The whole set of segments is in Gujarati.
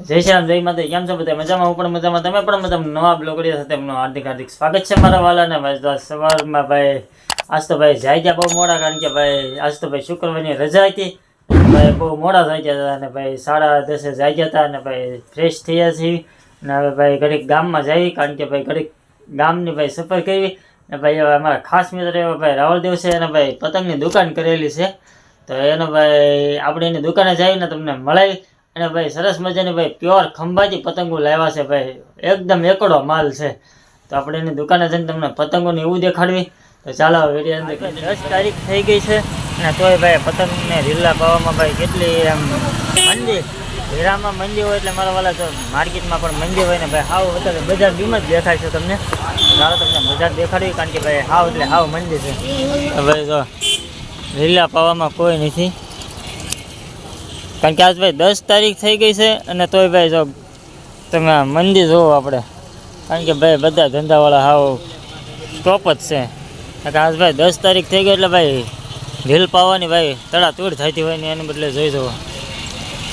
જય શ્રી રામ, જય માતા. કેમ છો બધા? મજામાં? હું પણ મજામાં. તમે પણ મજામાં? નવા બ્લોગ સાથે તેમનું હાર્દિક સ્વાગત છે મારા વાલાને. ભાઈ સવારમાં ભાઈ આજ તો ભાઈ જાય ગયા બહુ મોડા, કારણ કે ભાઈ આજ તો ભાઈ શુક્રવારની રજા હતી. ભાઈ બહુ મોડા થઈ ગયા હતા અને ભાઈ 10:30 જાય ગયા હતા અને ભાઈ ફ્રેશ થયા છીએ અને હવે ભાઈ ઘડીક ગામમાં જઈએ, કારણ કે ભાઈ ઘડીક ગામની ભાઈ સફર કરી અને ભાઈ હવે અમારા ખાસ મિત્ર એવા ભાઈ રાવલ દેવ છે અને ભાઈ પતંગની દુકાન કરેલી છે. તો એનો ભાઈ આપણે એની દુકાને જઈને તમને મળાવી અને ભાઈ સરસ મજાની ભાઈ પ્યોર ખંભાતી પતંગો લાવ્યા છે. ભાઈ એકદમ એકડો માલ છે. તો આપણે એની દુકાને જઈને તમને પતંગોને એવું દેખાડવી. તો ચાલો વિડીયો અંદર 10 તારીખ થઈ ગઈ છે અને તોય ભાઈ પતંગને ઢીલા પાવામાં ભાઈ કેટલી એમ મંદી, હીરામાં મંદી હોય એટલે મારા વાલા તો માર્કેટમાં પણ મંદી હોય ને ભાઈ હાવ અત્યારે બજાર બીમ જ દેખાય છે તમને. ચાલો તમને બજાર દેખાડવી, કારણ કે ભાઈ હાવ એટલે હાવ મંદી છે. ભાઈ જો ઢીલા પાવામાં કોઈ નથી, કારણ કે આજ ભાઈ 10 તારીખ થઈ ગઈ છે અને તોય ભાઈ જો તમે મંદી જોવો આપણે, કારણ કે ભાઈ બધા ધંધાવાળા હાવ ટોપ જ છે. કારણ કે આજ ભાઈ 10 તારીખ થઈ ગઈ એટલે ભાઈ ઢીલ પાવાની ભાઈ તડાતોડ થતી હોય ને એને બદલે જોઈ જવો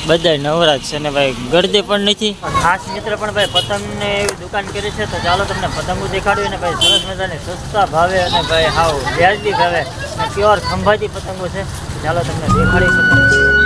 બધા નવરાજ છે ને ભાઈ ગરદી પણ નથી. ખાસ મિત્ર પણ ભાઈ પતંગને એવી દુકાન કરી છે. તો ચાલો તમને પતંગો દેખાડવી ને ભાઈ સરસ મજાની સસ્તા ભાવે અને ભાઈ હાવ વ્યાજબી ભાવે અને પ્યોર ખંભાતી પતંગો છે. ચાલો તમને દેખાડી પતંગ.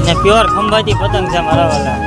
ને પ્યોર ખંભાતી પતંગ છે મારા વાલા.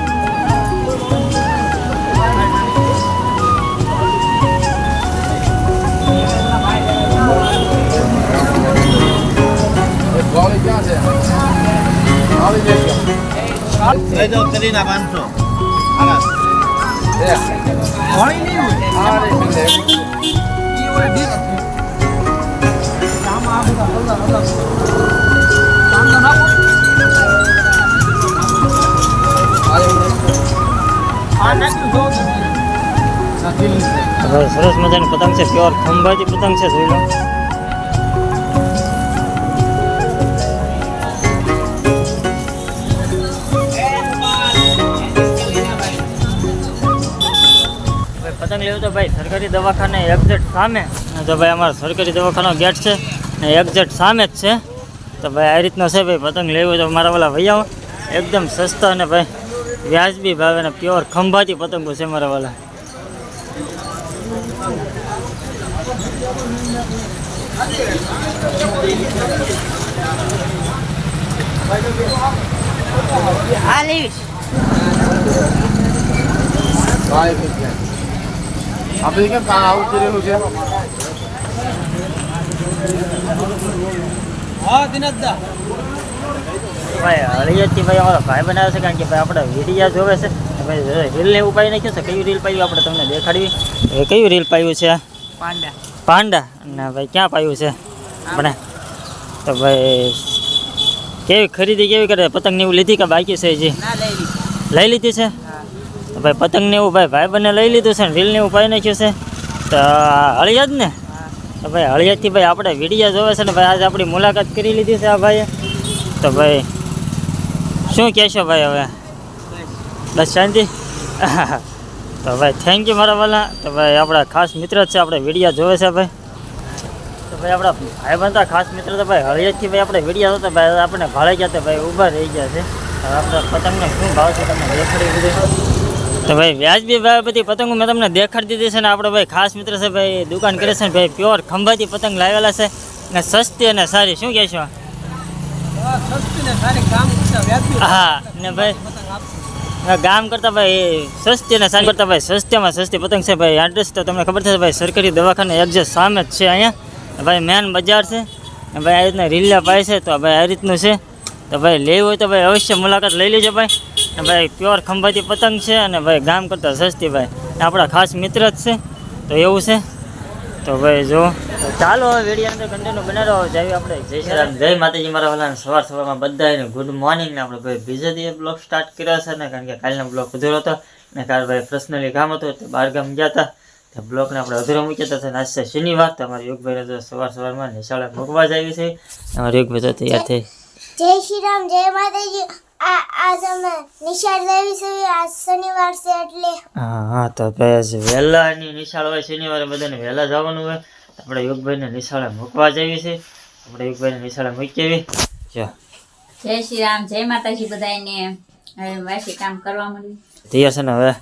સરસ મજાની પતંગ છે, પ્યોર ખંભાતી પતંગ છે. જોઈ લો. પતંગ લેવું તો ભાઈ સરકારી દવાખાને એક્ઝેક્ટ સામે. તો ભાઈ અમારો સરકારી દવાખાનો ગેટ છે ને એક્ઝેક્ટ સામે જ છે. તો ભાઈ આ રીતનો છે ભાઈ. પતંગ લેવું તો મારા વાલા ભાઈ આવો, એકદમ સસ્તા અને ભાઈ વ્યાજબી ભાવે ને પ્યોર ખંભાતી પતંગો છે મારા વાલા. આપણે કેમ આવું કરેલું છે? હા દિનદા ભાઈ હળિયાથી ભાઈ અમારો ભાઈ બનાવે છે, કારણ કે ભાઈ આપણે વિડીયા જોવે છે. ભાઈ રીલને એવું પાઈ નાખ્યું છે. કયું રીલ પાયું આપણે તમને દેખાડવી. કયું રીલ પાયું છે? પાંડા. અને ભાઈ ક્યાં પાયું છે આપણે? તો ભાઈ કેવી ખરીદી કેવી કરે? પતંગને એવું લીધી કે બાકી છે? હજી લઈ લીધી છે. તો ભાઈ પતંગને એવું ભાઈ બંને લઈ લીધું છે ને રીલને એવું પાઈ નાખ્યું છે. તો હળિયાદ ને. તો ભાઈ હળિયાદથી ભાઈ આપણે વિડીયા જોવે છે ને ભાઈ આજે આપણી મુલાકાત કરી લીધી છે આ ભાઈએ. તો ભાઈ શું કહેશો ભાઈ? હવે બસ શાંતિ. તો ભાઈ થેન્ક યુ મારા વાલા. તો ભાઈ આપણા ખાસ મિત્ર જ છે, આપણે વિડીયા જોવે છે ભાઈ. તો ભાઈ આપણા ભાઈ બનતા ખાસ મિત્ર તો ભાઈ હળિયાદથી ભાઈ આપણે વિડીયા જોતા ભાઈ આપણે ભાડે ગયા હતા ભાઈ ઊભા રહી ગયા છે. હવે આપણે પતંગનો શું ભાવ છે તમને દેખાડી દીધું. તો ભાઈ વ્યાજબી ભાવે બધી પતંગો મેં તમને દેખાડી દીધી છે ને આપણે ભાઈ ખાસ મિત્ર છે ભાઈ દુકાન કરે છે ને ભાઈ પ્યોર ખંભાતી પતંગ લાવેલા છે ને સસ્તી અને સારી. શું કહેશો? હા ને ભાઈ ગામ કરતાં ભાઈ સસ્તી અને સારી કરતાં ભાઈ સસ્તીમાં સસ્તી પતંગ છે ભાઈ. એડ્રેસ તો તમને ખબર છે ભાઈ સરકારી દવાખાને એક્ઝેક્ટ સામે જ છે અહીંયા. ભાઈ મેન બજાર છે ભાઈ. આ રીતના રીલા પાય છે. તો ભાઈ આ રીતનું છે. તો ભાઈ લેવું હોય તો ભાઈ અવશ્ય મુલાકાત લઈ લેજો ભાઈ. અને ભાઈ પ્યોર ખંભાતી પતંગ છે અને ભાઈ ગામ કરતાં સસ્તી ભાઈ. આપણા ખાસ મિત્ર જ છે. તો એવું છે. તો ભાઈ જો તો ચાલો હવે વિડીયો અંદર કન્ટિન્યુ બનાવો જઈએ આપણે જય શ્રી રામ જય માતાજી મારા વાલાને સવારમાં બધાને ગુડ મોર્નિંગ ને આપણે ભાઈ બીજા દિવસે બ્લોગ સ્ટાર્ટ કર્યા છે ને કારણ કે કાલનો બ્લોગ અધૂરો હતો ને કાલ ભાઈ પર્સનલી કામ હતું તો બહાર ગામ ગયા હતા તો બ્લોગને આપણે અધૂરો મૂક્યા હતા આજ છે શનિવાર તો અમારા યોગભાઈ તો સવારમાં નિશાળે મૂકવા જ આવી છે અમારા યોગભાઈ તો તૈયાર થઈ જય શ્રી રામ જય માતાજી આજ અમે નિશાળ દેવી છે આજ શનિવાર છે એટલે હા તો ભાઈ વહેલાની નિશાળ હોય શનિવારે બધાને વહેલા જવાનું હોય આપણે યોગભાઈને નિશાળે મૂકવા જ આવી છે આપણે યોગભાઈને નિશાળે મૂકી આવી જો જય શ્રી રામ જય માતાજી બધાને હવે વાસી કામ કરવા મળ્યું તૈયાર છે ને હવે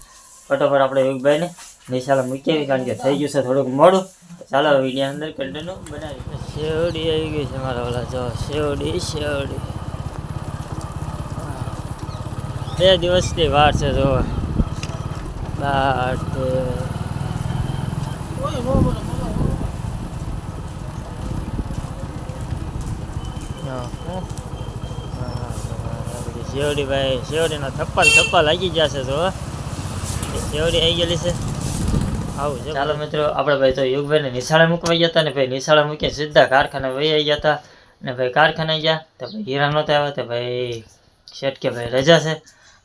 ફટોફટ આપણે યોગભાઈને નિશાળે મૂકી આવી કારણ કે થઈ ગયું છે થોડુંક મોડું ચાલો વિડીયો અંદર કન્ટિન્યુ બનાવી શેવડી આવી ગઈ છે મારા ઓલા જો શેવડી 2 દિવસની વાર છે જો શેવડી ભાઈ શેવડીનો થપ્પા લાગી જશે તો શેવડી આવી ગયેલી છે આવું છે ચાલો મિત્રો આપણે ભાઈ તો યુગભાઈને નિશાળે મૂકવા ગયા હતા ને ભાઈ નિશાળે મૂકીને સીધા કારખાને વહી આવી ગયા હતા ને ભાઈ કારખાને ગયા તો ભાઈ હીરા નહોતા આવ્યા તો ભાઈ શેઠ કે ભાઈ રજા છે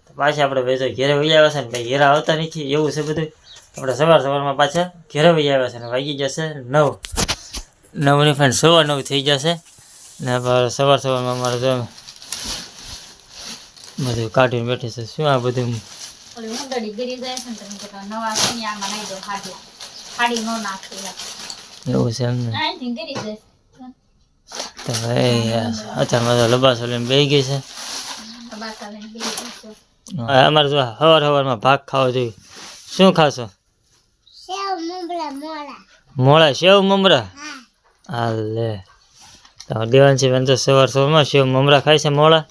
તો પાછા આપણે ભાઈ તો ઘેરે વહી આવ્યા છે ને ભાઈ હીરા આવતા નથી એવું છે બધું આપણે સવારમાં પાછા ઘેરે વહી આવ્યા છે ને વાગી જશે 9 ફાઈન 9:15 થઈ જશે ને સવારમાં અમારે જો બધું કાઢીને બેઠી છે શું આ બધું ઓલી ઉંદરડી ગરી જાય છે ને તમે કહેતા નવા સિયામાં નાઈ દો ખાડી નો નાખી એવું છે એમને નાઈ ગરી જાય તો ભાઈ અત્યારમાં તો લબાસો લઈને બેસી ગઈ છે બાકા લઈને ગરી જાય અમારે જો સવારમાં ભાગ ખાવો જોઈએ શું ખાશો સેવ મમરા મોળા મોળા સેવ મમરા હા લે તો દેવાંશી બેન તો સવારમાં સેવ મમરા ખાય છે મોળા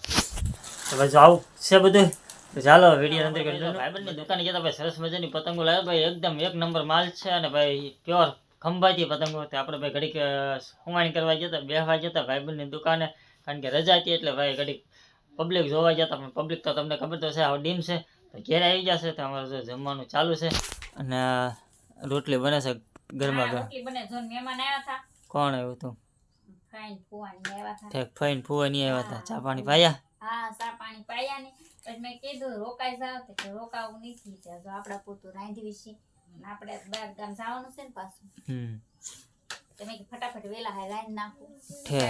તો ભાઈ જો આવું છે બધું તો ચાલો વિડીયો અંદર કરી દો ભાઈબંધની દુકાને ગયા ભાઈ સરસ મજાની પતંગો લાવ્યા ભાઈ એકદમ 1 નંબર માલ છે અને ભાઈ પ્યોર ખંભાતી પતંગો તે આપણે ભાઈ ઘડીક હુમાણી કરવા જતા બેસવા જતા ભાઈબંધની દુકાને કારણ કે રજા હતી એટલે ભાઈ ઘડીક પબ્લિક જોવા જતા પણ પબ્લિક તો તમને ખબર તો છે આ ડીમ છે તો ઘેર આવી જશે તો અમારે જો જમવાનું ચાલુ છે અને રોટલી બને છે ગરમા ગરમ રોટલી બને જો મહેમાન આવ્યા હતા કોણ આવ્યું હતું ફાઈન ફુવાની આવ્યા હતા ઠેક ફાઈન ફુવા નહીં આવ્યા હતા ચા પાણી પાયા હા ચા પાણી પાયા ને પછી મેં કીધું રોકાઈ જાવ તો રોકાવું નથી ત્યાં જો આપડા પૂરતું રાંધવી છે આપણે બહાર ગામ જવાનું છે ને પાછું તમે ફટાફટ વેલા હાય રાંધી નાખું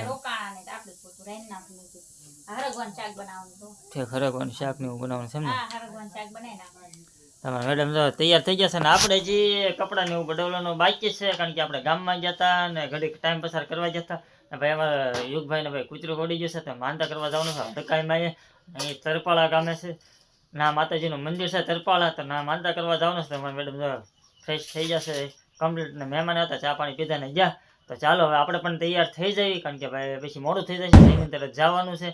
રોકાણા ને આપણે પૂરતું રાંધી નાખું હરગવાનું શાક બનાવવાનું તો ઠેક હરગવાનું શાક ને એવું બનાવવાનું છે ને હા હરગવાનું શાક બનાવી નાખવાનું તમારા મેડમ તો તૈયાર થઈ જશે ને આપણે જે કપડાં ને એવું બદલવાનું બાકી છે કારણ કે આપણે ગામમાં ગયા હતા ને ઘડીક ટાઈમ પસાર કરવા જતા ને ભાઈ અમારા યુગભાઈ ને ભાઈ કૂતરું ઓડી ગયું છે તો માનતા કરવા જવાનું છે ધકાઈમાં અહીં તરપાળા ગામે છે ના માતાજીનું મંદિર છે તરપાળા તો ના માનતા કરવા જવાનું છે તમારા મેડમ તો ફ્રેશ થઈ જશે કમ્પ્લીટ ને મહેમાન હતા ચા પાણી પીધા ને ગયા તો ચાલો હવે આપણે પણ તૈયાર થઈ જઈએ કારણ કે ભાઈ પછી મોડું થઈ જશે એની તરફ જવાનું છે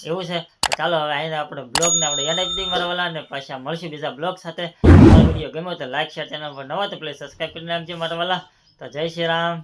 એવું છે તો ચાલો હવે અહીં આપણે બ્લોગને આપણે યાદ આપી દઈએ મારા વાલા ને પાછા મળશું બીજા બ્લોગ સાથે મારો વિડીયો ગમ્યો તો લાઈક શેર ચેનલ પર નવા તો પ્લીઝ સબસ્ક્રાઈબ કરી નાખજો મારા વાલા તો જય શ્રી રામ